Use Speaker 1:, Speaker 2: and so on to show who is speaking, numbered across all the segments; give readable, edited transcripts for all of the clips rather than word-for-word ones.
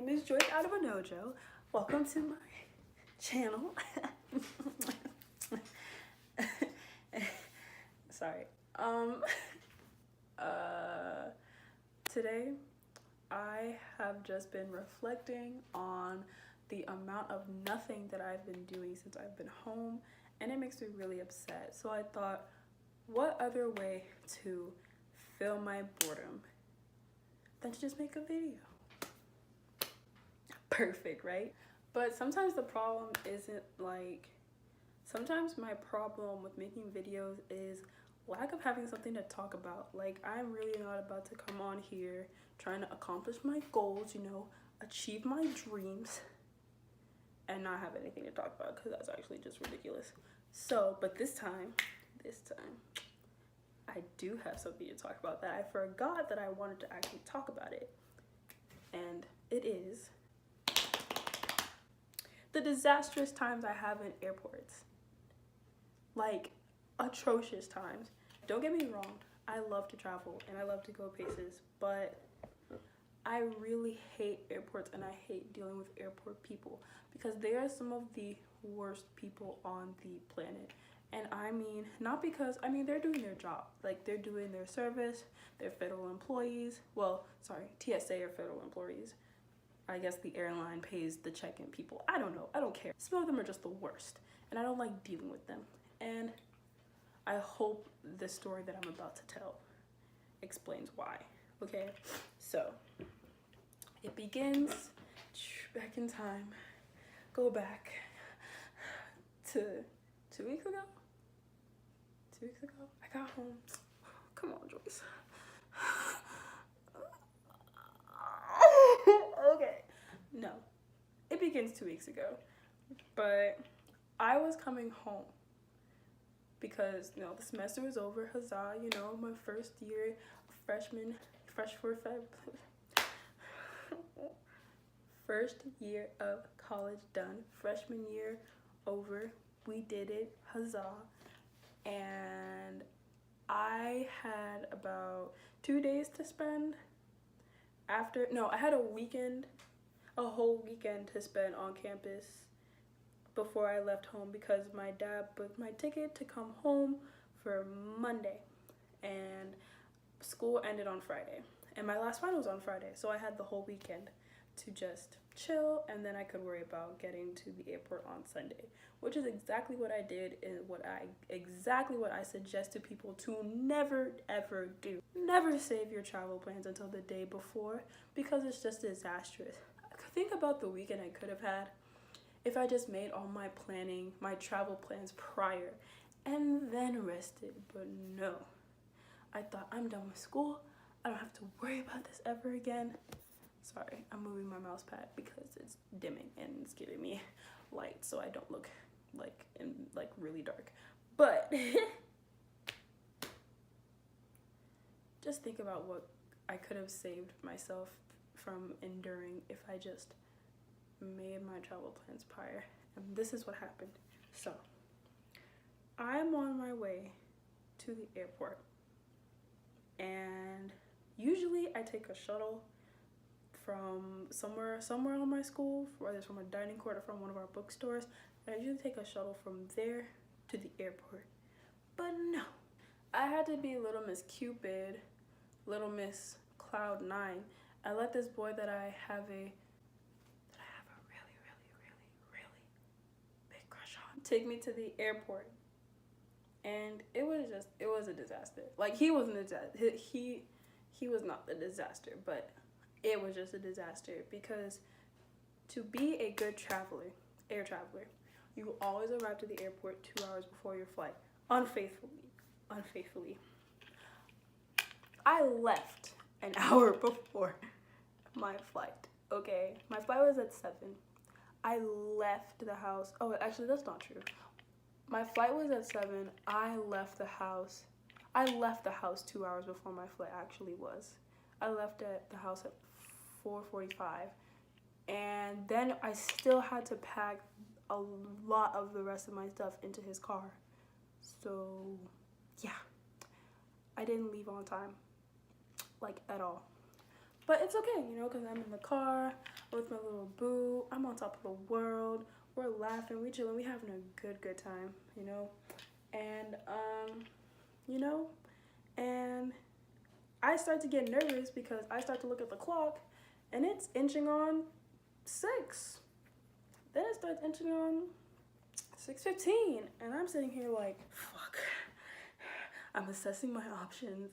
Speaker 1: name is Joy out of a Nojo. Welcome to my channel. Sorry. Today I have just been reflecting on the amount of nothing that I've been doing since I've been home, and it makes me really upset. So I thought, what other way to fill my boredom than to just make a video? Perfect, right? But sometimes the problem isn't like, sometimes my problem with making videos is lack of having something to talk about. Like, I'm really not about to come on here trying to accomplish my goals, you know, achieve my dreams, and not have anything to talk about, because that's actually just ridiculous. So, but this time, I do have something to talk about that I forgot that I wanted to actually talk about it. And it is the disastrous times I have in airports. Like, atrocious times. Don't get me wrong, I love to travel and I love to go places, but I really hate airports and I hate dealing with airport people, because they are some of the worst people on the planet. And I mean, not because, I mean, they're doing their job. Like, they're doing their service, they're federal employees. Well, sorry, TSA are federal employees. I guess the airline pays the check-in people. I don't know, I don't care. Some of them are just the worst, and I don't like dealing with them. And I hope the story that I'm about to tell explains why, okay? So, it begins back in time. Go back to 2 weeks ago? 2 weeks ago? I got home. Come on, Joyce. Okay. No. It begins 2 weeks ago. But I was coming home because, you know, the semester was over. Huzzah, you know, my first year freshman, first year of college done. Freshman year over. We did it. Huzzah. And I had about 2 days to spend after, no, I had a whole weekend to spend on campus before I left home, because my dad booked my ticket to come home for Monday, and school ended on Friday, and my last final was on Friday, so I had the whole weekend to just chill, and then I could worry about getting to the airport on Sunday, which is exactly what I did and exactly what I suggest to people to never ever do. Never save your travel plans until the day before, because it's just disastrous. Think about the weekend I could have had if I just made all my planning, my travel plans prior, and then rested. But no, I thought, I'm done with school, I don't have to worry about this ever again. Sorry, I'm moving my mouse pad because it's dimming and it's giving me light, so I don't look like really dark. But just think about what I could have saved myself from enduring if I just made my travel plans prior. And this is what happened. So I'm on my way to the airport, and usually I take a shuttle from somewhere on my school, whether it's from a dining court or from one of our bookstores. I usually take a shuttle from there to the airport. But no, I had to be Little Miss Cupid, Little Miss Cloud 9. I let this boy that I have a really big crush on take me to the airport, and it was a disaster. Like, he wasn't a disaster. He was not a disaster, but it was just a disaster, because to be a good air traveler, you always arrive to the airport 2 hours before your flight. Unfaithfully. I left an hour before my flight, okay? My flight was at 7. I left the house. Oh, actually, that's not true. My flight was at 7. I left the house 2 hours before my flight actually was. I left the house at 4:45, and then I still had to pack a lot of the rest of my stuff into his car. So yeah, I didn't leave on time, like, at all. But it's okay, you know, because I'm in the car, with my little boo. I'm on top of the world. We're laughing, we chilling, we having a good time, you know. And you know, and I start to get nervous because I start to look at the clock, and it's inching on 6. Then it starts inching on 6:15, and I'm sitting here like, fuck. I'm assessing my options.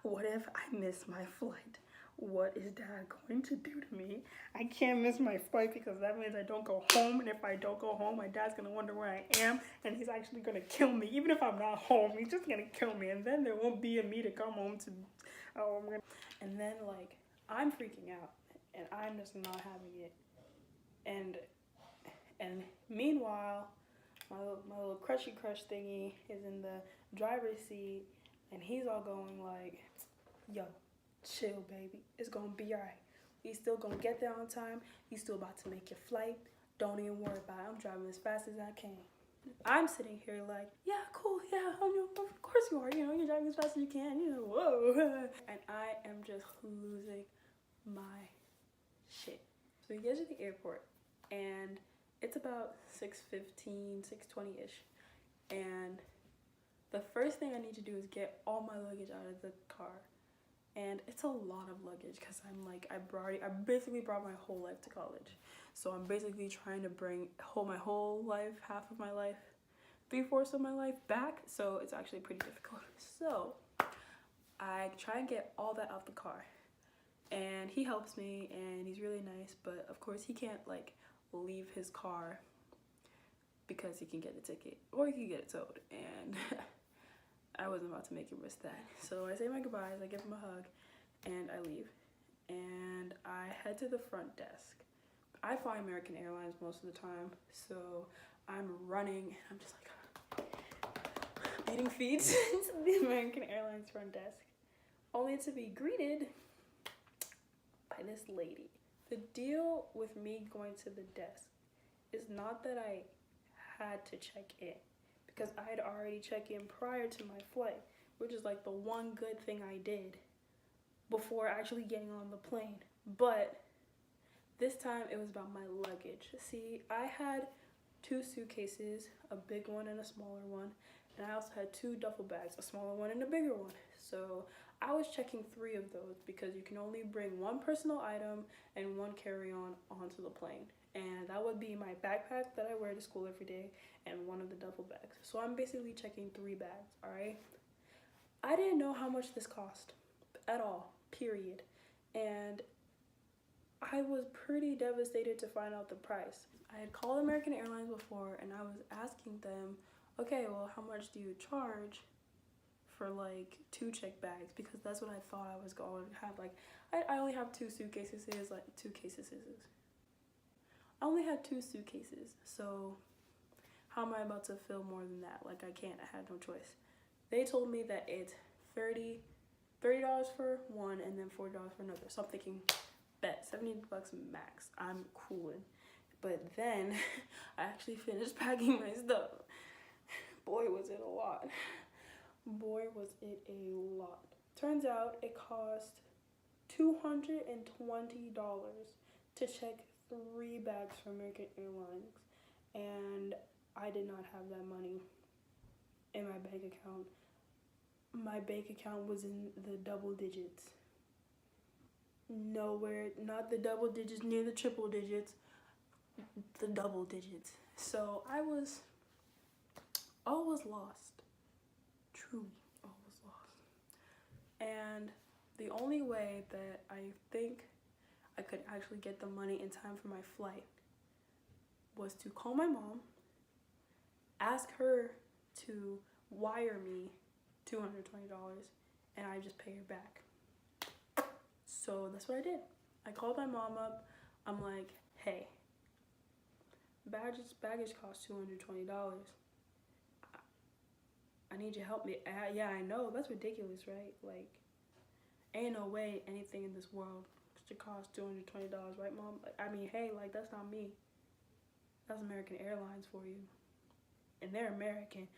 Speaker 1: What if I miss my flight? What is dad going to do to me? I can't miss my flight because that means I don't go home. And if I don't go home, my dad's going to wonder where I am. And he's actually going to kill me. Even if I'm not home, he's just going to kill me. And then there won't be a me to come home to. And then, like, I'm freaking out. And I'm just not having it. And meanwhile, my little crushy crush thingy is in the driver's seat. And he's all going like, yo, chill, baby. It's gonna be all right. We still gonna get there on time. You still about to make your flight. Don't even worry about it. I'm driving as fast as I can. I'm sitting here like, yeah, cool, yeah, of course you are. You know, you're driving as fast as you can. You know, whoa. And I am just losing my shit. So we get to the airport, and it's about 6:15, 6:20-ish. And the first thing I need to do is get all my luggage out of the car. And it's a lot of luggage because I'm like, I basically brought my whole life to college. So I'm basically trying to bring my whole life, half of my life, 3/4 of my life back. So it's actually pretty difficult. So I try and get all that out the car. And he helps me and he's really nice. But of course he can't like leave his car because he can get a ticket or he can get it towed. And I wasn't about to make him risk that. So I say my goodbyes, I give him a hug, and I leave. And I head to the front desk. I fly American Airlines most of the time, so I'm running, and I'm just like beating feet to the American Airlines front desk, only to be greeted by this lady. The deal with me going to the desk is not that I had to check in, because I had already checked in prior to my flight, which is like the one good thing I did before actually getting on the plane. But this time it was about my luggage. See, I had 2 suitcases, a big one and a smaller one, and I also had 2 duffel bags, a smaller one and a bigger one. So I was checking 3 of those because you can only bring 1 personal item and 1 carry-on onto the plane. And that would be my backpack that I wear to school every day and 1 of the duffel bags. So I'm basically checking 3 bags, all right? I didn't know how much this cost at all, period. And I was pretty devastated to find out the price. I had called American Airlines before and I was asking them, okay, well, how much do you charge for like 2 check bags? Because that's what I thought I was going to have. Like, I only have 2 suitcases, like 2 cases. I only had 2 suitcases, so how am I about to fill more than that? Like, I can't, I had no choice. They told me that it's $30 for one and then $40 for another. So I'm thinking, bet, $70 max, I'm cooling. But then I actually finished packing my stuff. Boy, was it a lot. Boy, was it a lot. Turns out it cost $220 to check 3 bags for American Airlines, and I did not have that money in my bank account. My bank account was in the double digits. Nowhere, not the double digits, near the triple digits, the double digits. So I was always lost. Truly, always lost. And the only way that I think I could actually get the money in time for my flight was to call my mom, ask her to wire me $220, and I just pay her back. So that's what I did. I called my mom up. I'm like, hey, baggage costs $220. I need you to help me. Yeah, I know, that's ridiculous, right? Like, ain't no way anything in this world should cost $220, right, Mom? I mean, hey, like, that's not me. That's American Airlines for you. And they're American.